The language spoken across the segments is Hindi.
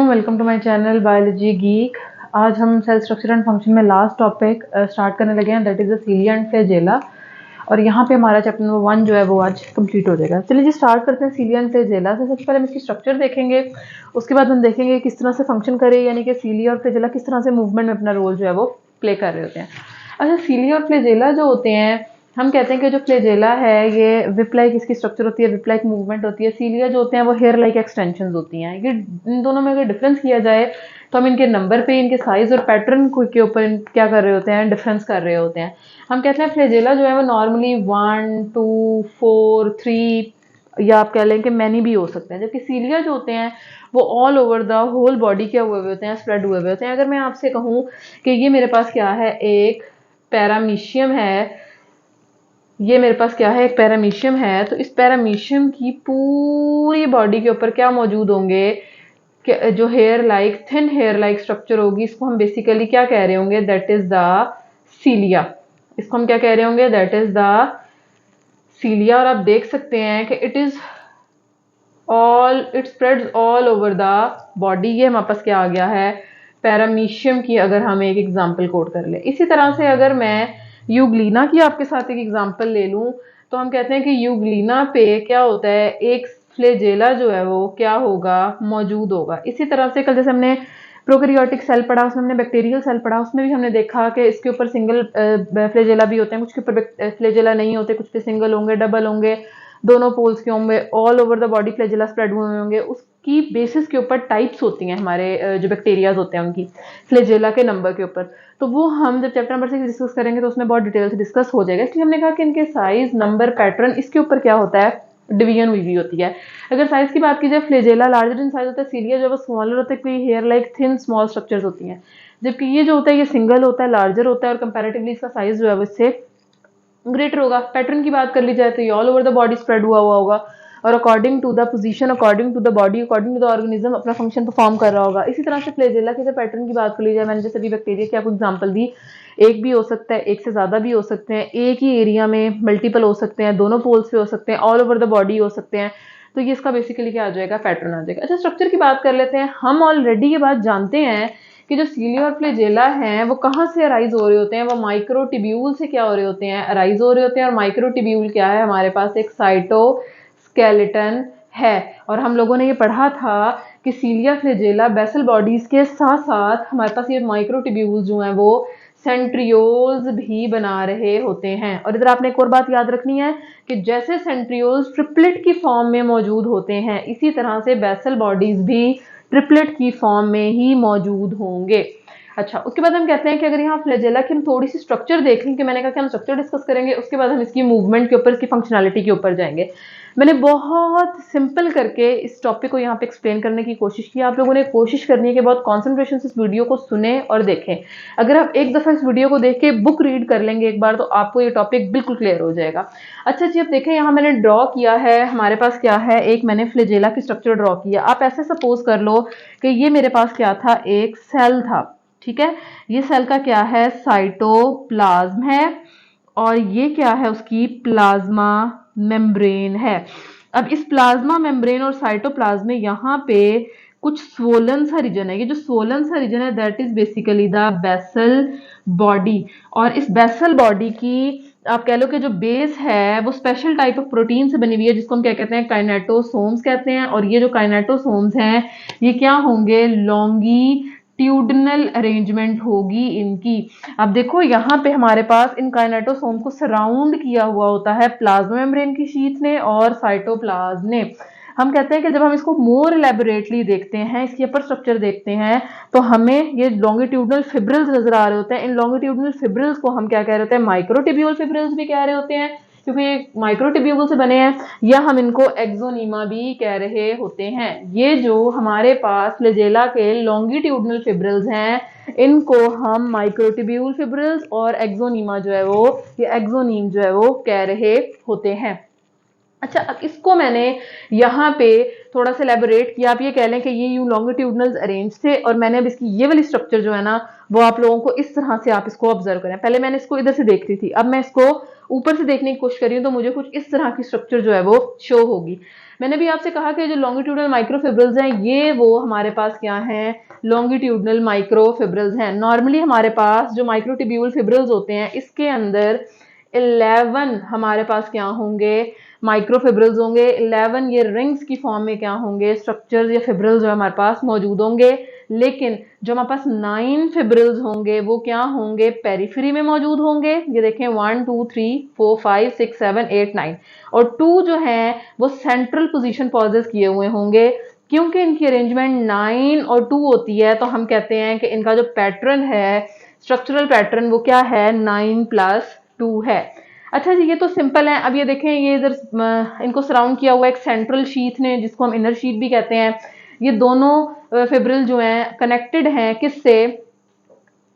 वालेकुम, welcome to my channel biology geek. आज हम सेल स्ट्रक्चर एंड फंक्शन में लास्ट टॉपिक स्टार्ट करने लगे हैं, that is the cilia and flagella. और यहाँ पे हमारा चैप्टर नंबर 1 जो है वो आज कंप्लीट हो जाएगा। चलिए जी स्टार्ट करते हैं सीलिया एंड फ्लैजेला से। सबसे पहले हम इसकी स्ट्रक्चर देखेंगे, उसके बाद हम देखेंगे किस तरह से फंक्शन करे, यानी कि सीलिया और फ्लैजेला किस तरह से मूवमेंट में अपना रोल जो है वो प्ले कर रहे होते हैं। अच्छा, सीलिया और फ्लैजेला जो होते हैं, हम कहते हैं कि जो फ्लैजेला है ये विप लाइक इसकी स्ट्रक्चर होती है, विप लाइक मूवमेंट होती है। सीलिया जो होते हैं वो हेयर लाइक एक्सटेंशन होती हैं। ये इन दोनों में अगर डिफरेंस किया जाए तो हम इनके नंबर पे, इनके साइज और पैटर्न के ऊपर क्या कर रहे होते हैं, डिफरेंस कर रहे होते हैं। हम कहते हैं फ्लैजेला जो है वो नॉर्मली 1 2 4 3 या आप कह लें कि मैनी भी हो सकते हैं, जबकि सीलिया जो होते हैं वो all over the whole body क्या हुए हुए होते हैं, स्प्रेड हुए हुए होते हैं। अगर मैं आपसे कहूँ कि ये मेरे पास क्या है, एक पैरामीशियम है, ये मेरे पास क्या है, एक पैरामीशियम है, तो इस पैरामीशियम की पूरी बॉडी के ऊपर क्या मौजूद होंगे, जो hair like thin hair like structure होगी, इसको हम बेसिकली क्या कह रहे होंगे, दैट इज द सीलिया। इसको हम क्या कह रहे होंगे, दैट इज द सीलिया। और आप देख सकते हैं कि it spreads all over the body. ये हमारे पास क्या आ गया है, पैरामीशियम की अगर हम एक एग्जांपल कोट कर ले। इसी तरह से अगर मैं यूग्लिना की आपके साथ एक एग्जांपल ले लूं तो हम कहते हैं कि यूग्लिना पे क्या होता है, एक फ्लैजेला जो है वो क्या होगा, मौजूद होगा। इसी तरह से कल जैसे हमने प्रोकैरियोटिक सेल पढ़ा, उसमें हमने बैक्टीरियल सेल पढ़ा, उसमें भी हमने देखा कि इसके ऊपर सिंगल फ्लैजेला भी होते हैं, कुछ के ऊपर फ्लैजेला नहीं होते, कुछ पे सिंगल होंगे, डबल होंगे, दोनों पोल्स के होंगे, all over the body flagella spread हुए होंगे। उसकी बेसिस के ऊपर टाइप्स होती हैं हमारे जो बैक्टीरियाज होते हैं उनकी फ्लैजेला के नंबर के ऊपर। तो वो हम जब चैप्टर नंबर 6 डिस्कस करेंगे तो उसमें बहुत डिटेल से डिस्कस हो जाएगा। इसलिए हमने कहा कि इनके साइज, नंबर, पैटर्न, इसके ऊपर क्या होता है, डिवीजन हुई हुई होती है। अगर साइज की बात की जाए, फ्लैजेला लार्जर इन साइज होता है, सीलिया जो है वो स्मॉलर होता है, कोई hair like thin small structures होती हैं, जबकि ये जो होता है ये सिंगल होता है, लार्जर होता है और कंपैरेटिवली इसका साइज जो है वो इससे ग्रेटर होगा। पैटर्न की बात कर ली जाए तो ये all over the body spread हुआ हुआ होगा और according to the position, according to the body, according to the organism अपना फंक्शन परफॉर्म कर रहा होगा। इसी तरह से फ्लैजेला के अगर पैटर्न की बात कर ली जाए, मैंने जैसे अभी बैक्टीरिया की आपको एग्जांपल दी, एक भी हो सकता है, एक से ज्यादा भी हो सकते हैं, एक ही एरिया में मल्टीपल हो सकते हैं, दोनों पोल्स पे हो सकते हैं, ऑल ओवर द बॉडी हो सकते हैं। तो ये इसका बेसिकली क्या आ जाएगा, पैटर्न आ जाएगा। अच्छा, स्ट्रक्चर की बात कर लेते हैं। हम ऑलरेडी ये बात जानते हैं कि जो सीलिया और फ्लैजेला हैं वो कहाँ से अराइज हो रहे होते हैं, वो माइक्रोट्यूब्यूल से क्या हो रहे होते हैं, अराइज हो रहे होते हैं। और माइक्रोट्यूब्यूल क्या है, हमारे पास एक साइटोस्केलेटन है। और हम लोगों ने ये पढ़ा था कि सीलिया, फ्लैजेला, बेसल बॉडीज के साथ साथ हमारे पास ये माइक्रोट्यूब्यूल्स जो हैं वो सेंट्रियोल्स भी बना रहे होते हैं। और इधर आपने एक और बात याद रखनी है कि जैसे सेंट्रियोल्स ट्रिपलेट की फॉर्म में मौजूद होते हैं, इसी तरह से बेसल बॉडीज भी ट्रिपलेट की फॉर्म में ही मौजूद होंगे। अच्छा, उसके बाद हम कहते हैं कि अगर यहाँ फ्लैजेला की हम थोड़ी सी स्ट्रक्चर देख लें, कि मैंने कहा कि हम स्ट्रक्चर डिस्कस करेंगे, उसके बाद हम इसकी मूवमेंट के ऊपर, इसकी फंक्शनैलिटी के ऊपर जाएंगे। मैंने बहुत सिंपल करके इस टॉपिक को यहाँ पे एक्सप्लेन करने की कोशिश की। आप लोगों ने कोशिश करनी है कि बहुत कॉन्सेंट्रेशन से इस वीडियो को सुने और देखें। अगर आप एक दफा इस वीडियो को देख के बुक रीड कर लेंगे एक बार, तो आपको ये टॉपिक बिल्कुल क्लियर हो जाएगा। अच्छा जी, अब देखें, यहाँ मैंने ड्रॉ किया है, हमारे पास क्या है, एक मैंने फ्लैजेला की स्ट्रक्चर ड्रॉ किया। आप ऐसे सपोज कर लो कि ये मेरे पास क्या था, एक सेल था, ठीक है। ये सेल का क्या है, साइटोप्लाज्म है, और ये क्या है, उसकी प्लाज्मा मेम्ब्रेन है। अब इस प्लाज्मा मेम्ब्रेन और साइटोप्लाज्म में यहाँ पे कुछ स्वोलन सा रीजन है। ये जो स्वोलन सा रीजन है that is basically the basal body. और इस बेसल बॉडी की आप कह लो कि जो बेस है वो स्पेशल टाइप ऑफ प्रोटीन से बनी हुई है, जिसको हम क्या कहते हैं, काइनेटोसोम्स कहते हैं। और ये जो काइनेटोसोम्स हैं ये क्या होंगे, लॉन्गिट्यूडनल अरेंजमेंट होगी इनकी। अब देखो यहाँ पे हमारे पास इन काइनेटोसोम को सराउंड किया हुआ होता है प्लाज्मा मेम्ब्रेन की शीट ने और साइटोप्लाज्म ने। हम कहते हैं कि जब हम इसको मोर इलेबोरेटली देखते हैं, इसकी अपर स्ट्रक्चर देखते हैं, तो हमें ये लॉन्गिट्यूडनल फिब्रिल्स नजर आ रहे होते हैं। इन लॉन्गिट्यूडनल फिब्रिल्स को हम क्या कह रहे होते हैं, माइक्रोट्यूब्यूल फिब्रिल्स भी कह रहे होते हैं, क्योंकि ये माइक्रोट्यूब्यूल से बने हैं, या हम इनको एक्सोनीमा भी कह रहे होते हैं। ये जो हमारे पास फ्लैजेला के लॉन्गिट्यूडनल फिब्रिल्स हैं, इनको हम माइक्रोट्यूब्यूल फिब्रिल्स और एक्सोनीमा जो है वो, ये एक्सोनीम जो है वो कह रहे होते हैं। अच्छा, अब इसको मैंने यहाँ पे थोड़ा सा एलेबोरेट किया। आप ये कह लें कि ये यूं लॉन्गिट्यूडनल अरेंज थे और मैंने अब इसकी ये वाली स्ट्रक्चर जो है ना वो आप लोगों को इस तरह से आप इसको ऑब्जर्व करें। पहले मैंने इसको इधर से देख रही थी, अब मैं इसको ऊपर से देखने की कोशिश कर रही हूँ तो मुझे कुछ इस तरह की स्ट्रक्चर जो है वो शो होगी। मैंने भी आपसे कहा कि जो लॉन्गिट्यूडनल माइक्रोफिब्रिल्स हैं ये वो हमारे पास क्या हैं, लॉन्गिट्यूडनल माइक्रोफिब्रिल्स हैं। नॉर्मली हमारे पास जो माइक्रोट्यूब्यूल फिब्रिल्स होते हैं इसके अंदर 11 हमारे पास क्या होंगे, माइक्रोफिब्रिल्स होंगे। 11 ये रिंग्स की फॉर्म में क्या होंगे, स्ट्रक्चर्स या फिब्रिल्स जो हमारे पास मौजूद होंगे। लेकिन जो हमारे पास 9 फिब्रिल्स होंगे वो क्या होंगे, पेरिफेरी में मौजूद होंगे। ये देखें 1 2 3 4 5 6 7 8 9 और 2 जो हैं वो सेंट्रल पोजीशन पॉजेस किए हुए होंगे। क्योंकि इनकी अरेंजमेंट 9 और 2 होती है तो हम कहते हैं कि इनका जो पैटर्न है, स्ट्रक्चरल पैटर्न, वो क्या है, 9+2 है। अच्छा जी, ये तो सिंपल है। अब ये देखें, ये इधर इनको सराउंड किया हुआ एक सेंट्रल शीथ ने, जिसको हम इनर शीथ भी कहते हैं। ये दोनों फिब्रिल जो हैं कनेक्टेड हैं किससे,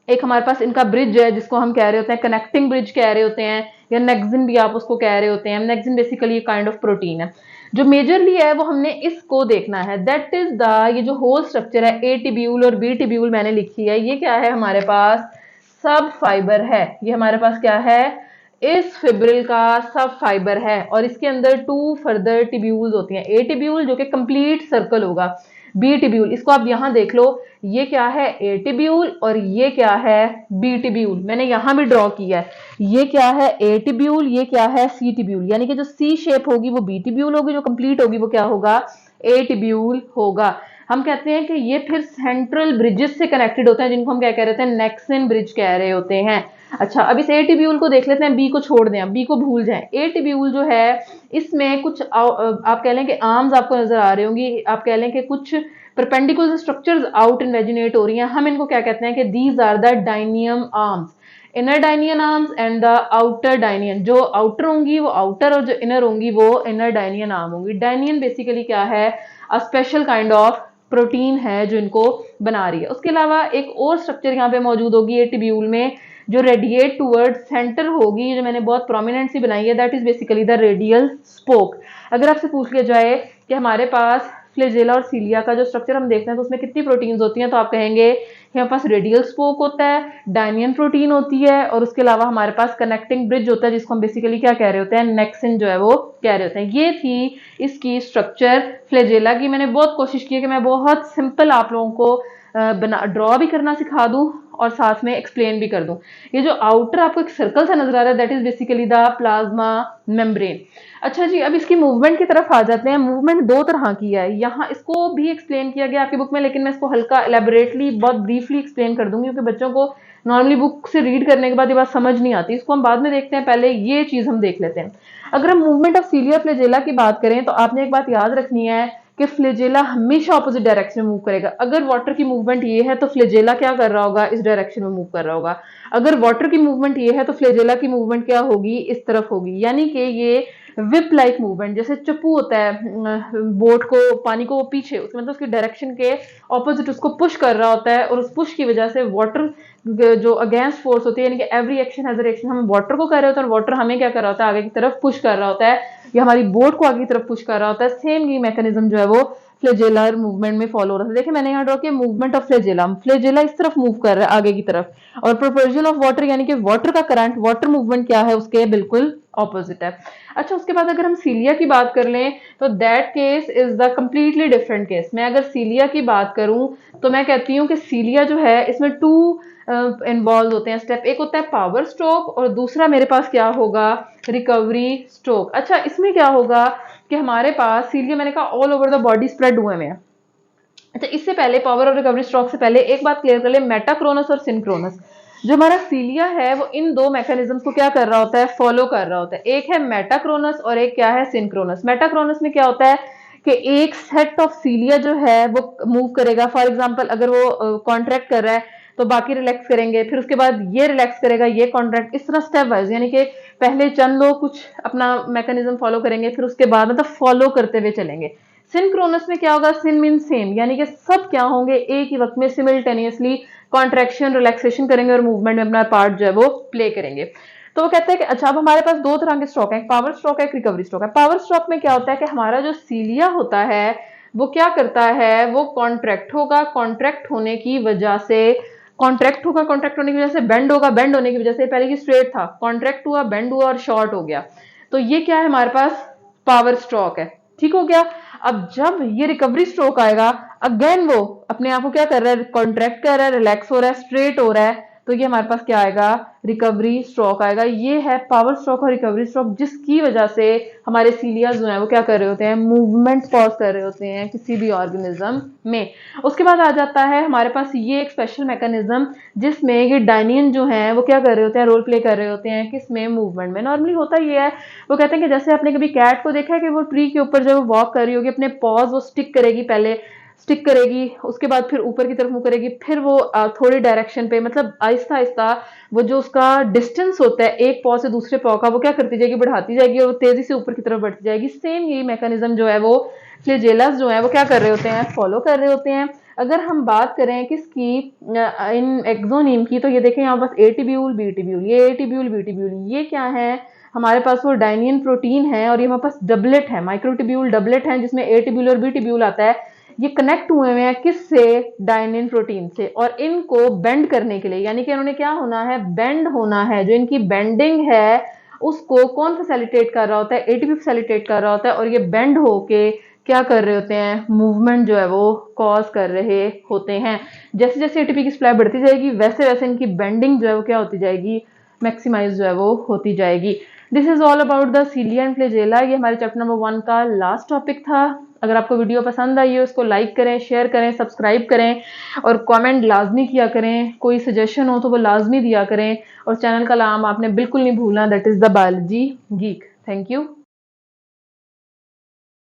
एक हमारे पास इनका ब्रिज है जिसको हम कह रहे होते हैं कनेक्टिंग ब्रिज कह रहे होते हैं, या नेक्सिन भी आप उसको कह रहे होते हैं। Nexin basically kind of protein है। जो मेजरली है वो हमने इसको देखना है, दैट इज द, ये जो होल स्ट्रक्चर है ए टिब्यूल और बी टिब्यूल मैंने लिखी है, ये क्या है हमारे पास, सब फाइबर है। ये हमारे पास क्या है, इस फिब्रिल का सब फाइबर है और इसके अंदर 2 फर्दर टिब्यूल्स होती हैं। ए टिब्यूल जो कि कंप्लीट सर्कल होगा, बी टिब्यूल, इसको आप यहां देख लो, ये क्या है, ए टिब्यूल और ये क्या है, बी टिब्यूल। मैंने यहां भी ड्रॉ किया है, ये क्या है, ए टिब्यूल, ये क्या है, सी टिब्यूल। यानी कि जो सी शेप होगी वो बी टिब्यूल होगी, जो कंप्लीट होगी वो क्या होगा, ए टिब्यूल होगा। हम कहते हैं कि ये फिर सेंट्रल ब्रिजेस से कनेक्टेड होते हैं, जिनको हम क्या कह रहे थे, नेक्सिन ब्रिज कह रहे होते हैं। अच्छा, अब इस ए टिब्यूल को देख लेते हैं, बी को छोड़ दें, बी को भूल जाएं। ए टिब्यूल जो है इसमें कुछ आप कह लें कि आर्म्स आपको नजर आ रही होंगी, आप कह लें कि कुछ परपेंडिकुलर स्ट्रक्चर्स आउट इन्वेजिनेट हो रही हैं। हम इनको क्या कहते हैं कि दीज आर द डायनियम आर्म्स, इनर डायनियन आर्म्स एंड द आउटर डायनियन। जो आउटर होंगी वो आउटर और जो इनर होंगी वो इनर डायनियन आर्म होंगी। डायनियन बेसिकली क्या है, a special kind of protein है जो इनको बना रही है। उसके अलावा एक और स्ट्रक्चर यहाँ पे मौजूद होगी ए टिब्यूल में, जो रेडिएट टूवर्ड सेंटर होगी, जो मैंने बहुत प्रोमिनेंट सी बनाई है, that is basically the radial spoke. अगर आपसे पूछ लिया जाए कि हमारे पास फ्लैजेला और सीलिया का जो स्ट्रक्चर हम देखते हैं तो उसमें कितनी प्रोटीन्स होती हैं, तो आप कहेंगे कि हमारे पास रेडियल स्पोक होता है, डायनियन प्रोटीन होती है और उसके अलावा हमारे पास कनेक्टिंग ब्रिज होता है, जिसको हम बेसिकली क्या कह रहे होते हैं, नेक्सिन जो है वो कह रहे होते हैं। ये थी इसकी स्ट्रक्चर फ्लैजेला की। मैंने बहुत कोशिश की है कि मैं बहुत सिंपल आप लोगों को ड्रॉ भी करना सिखा दूं और साथ में एक्सप्लेन भी कर दूं। ये जो आउटर आपको एक सर्कल सा नजर आ रहा है, that is basically the plasma membrane. अच्छा जी, अब इसकी मूवमेंट की तरफ आ जाते हैं। मूवमेंट 2 तरह की है, यहाँ इसको भी एक्सप्लेन किया गया आपकी बुक में, लेकिन मैं इसको हल्का एलेबोरेटली बहुत ब्रीफली एक्सप्लेन कर दूंगी, क्योंकि बच्चों को नॉर्मली बुक से रीड करने के बाद ये बात समझ नहीं आती। इसको हम बाद में देखते हैं, पहले ये चीज हम देख लेते हैं। अगर हम मूवमेंट ऑफ सीलिया फ्लैजेला की बात करें तो आपने एक बात याद रखनी है कि फ्लैजेला हमेशा ऑपोजिट डायरेक्शन में मूव करेगा। अगर वाटर की मूवमेंट ये है तो फ्लैजेला क्या कर रहा होगा, इस डायरेक्शन में मूव कर रहा होगा। अगर वाटर की मूवमेंट ये है तो फ्लैजेला की मूवमेंट क्या होगी, इस तरफ होगी। यानी कि ये विप लाइक मूवमेंट, जैसे चप्पू होता है बोट को, पानी को वो पीछे, उसमें मतलब उसकी डायरेक्शन के ऑपोजिट उसको पुश कर रहा होता है और उस पुश की वजह से वाटर जो अगेंस्ट फोर्स होती है, यानी कि every action has a reaction, हम वाटर को कर रहे होते हैं और वाटर हमें क्या कर रहा होता है, आगे की तरफ पुश कर रहा होता है, या हमारी बोट को आगे की तरफ पुश कर रहा होता है। सेम ये मैकेनिज्म जो है वो फ्लैजेलर मूवमेंट में फॉलो हो रहा है। देखिए मैंने यहाँ ड्रॉ किया मूवमेंट ऑफ फ्लैजेला, फ्लैजेला इस तरफ मूव कर रहा है आगे की तरफ, और प्रोपोर्शन ऑफ वाटर यानी कि वाटर का करंट, वाटर मूवमेंट क्या है, उसके बिल्कुल ऑपोजिट है। अच्छा, उसके बाद अगर हम सीलिया की बात कर लें तो that case is the completely different case. मैं अगर सीलिया की बात करूं तो मैं कहती हूँ कि सीलिया जो है इसमें 2 इन्वॉल्व होते हैं स्टेप। एक होता है पावर स्ट्रोक और दूसरा मेरे पास क्या होगा, रिकवरी स्ट्रोक। अच्छा, इसमें क्या होगा कि हमारे पास सीलिया, मैंने कहा all over the body spread हुए हैं। अच्छा, इससे पहले पावर और रिकवरी स्ट्रोक से पहले एक बात क्लियर कर ले, मेटाक्रोनस और सिंक्रोनस। जो हमारा सीलिया है वो इन 2 मैकेनिज्म को क्या कर रहा होता है, फॉलो कर रहा होता है। एक है मेटाक्रोनस और एक क्या है, सिंक्रोनस। मेटाक्रोनस में क्या होता है कि एक सेट ऑफ सीलिया जो है वो मूव करेगा। फॉर एग्जांपल अगर वो कॉन्ट्रैक्ट कर रहा है तो बाकी रिलैक्स करेंगे, फिर उसके बाद ये रिलैक्स करेगा, ये कॉन्ट्रैक्ट, इस तरह स्टेप वाइज, यानी कि पहले चंद लोग कुछ अपना मैकेनिज्म फॉलो करेंगे, फिर उसके बाद मतलब फॉलो करते हुए चलेंगे। सिंक्रोनस में क्या होगा, सिन मीन सेम, यानी कि सब क्या होंगे, एक ही वक्त में सिमिल्टेनियसली कॉन्ट्रैक्शन रिलैक्सेशन करेंगे और मूवमेंट में अपना पार्ट जो है वो प्ले करेंगे। तो वो कहते हैं कि अच्छा अब हमारे पास दो तरह के स्ट्रोक है, पावर स्ट्रोक है, एक रिकवरी स्ट्रोक है। पावर स्ट्रोक में क्या होता है कि हमारा जो सीलिया होता है वो क्या करता है, वो कॉन्ट्रैक्ट होगा, कॉन्ट्रैक्ट होने की वजह से कॉन्ट्रैक्ट होगा, कॉन्ट्रैक्ट होने की वजह से बेंड होगा, बेंड होने की वजह से पहले की स्ट्रेट था, कॉन्ट्रैक्ट हुआ, बेंड हुआ और शॉर्ट हो गया। तो ये क्या है हमारे पास पावर स्ट्रोक है, ठीक हो गया। अब जब ये रिकवरी स्ट्रोक आएगा, अगेन वो अपने आप को क्या कर रहा है, कॉन्ट्रैक्ट कर रहा है, रिलैक्स हो रहा है, स्ट्रेट हो रहा है, तो ये हमारे पास क्या आएगा, रिकवरी स्ट्रोक आएगा। ये है पावर स्ट्रोक और रिकवरी स्ट्रोक, जिसकी वजह से हमारे सीलिया जो है वो क्या कर रहे होते हैं, मूवमेंट पॉज कर रहे होते हैं किसी भी ऑर्गेनिज्म में। उसके बाद आ जाता है हमारे पास ये एक स्पेशल मैकेनिज्म जिसमें ये डायनियन जो है वो क्या कर रहे होते हैं, रोल प्ले कर रहे होते हैं किसमें, मूवमेंट में। नॉर्मली होता ये है, वो कहते हैं कि जैसे आपने कभी कैट को देखा है कि वो ट्री के ऊपर जब वॉक कर रही होगी, अपने पॉज वो स्टिक करेगी, पहले स्टिक करेगी, उसके बाद फिर ऊपर की तरफ मुंह करेगी, फिर वो थोड़ी डायरेक्शन पे, मतलब आहिस्ता आहिस्ता वो जो उसका डिस्टेंस होता है एक पॉ से दूसरे पॉ का, वो क्या करती जाएगी, बढ़ाती जाएगी और तेजी से ऊपर की तरफ बढ़ती जाएगी। सेम यही मैकेनिज्म जो है वो फ्लैजेलास जो है वो क्या कर रहे होते हैं, फॉलो कर रहे होते हैं। अगर हम बात करें किसकी, इन एक्सोनीम की, तो ये देखें यहाँ पास ए टिब्यूल बी टिब्यूल, ये ए टिब्यूल बी टिब्यूल, ये क्या है हमारे पास, वो डायनियन प्रोटीन है और ये हमारे पास डबलेट है, माइक्रोटिब्यूल डबलेट है, जिसमें ए टिब्यूल और बी टिब्यूल आता है। ये कनेक्ट हुए हुए हैं किससे, डायनिन प्रोटीन से, और इनको बेंड करने के लिए, यानी कि इन्होंने क्या होना है, बेंड होना है। जो इनकी बेंडिंग है उसको कौन फैसिलिटेट कर रहा होता है, एटीपी फैसिलिटेट कर रहा होता है, और ये बेंड होके क्या कर रहे होते हैं, मूवमेंट जो है वो कॉज कर रहे होते हैं। जैसे जैसे एटीपी की सप्लाई बढ़ती जाएगी वैसे वैसे इनकी बेंडिंग जो है वो क्या होती जाएगी, मैक्सिमाइज जो है वो होती जाएगी। This is all about the cilia and flagella. ये हमारे चैप्टर नंबर 1 का लास्ट टॉपिक था। अगर आपको वीडियो पसंद आई हो उसको लाइक करें, शेयर करें, सब्सक्राइब करें और कमेंट लाजमी किया करें। कोई सजेशन हो तो वो लाजमी दिया करें, और चैनल का नाम आपने बिल्कुल नहीं भूलना, that is the biology geek. Thank you.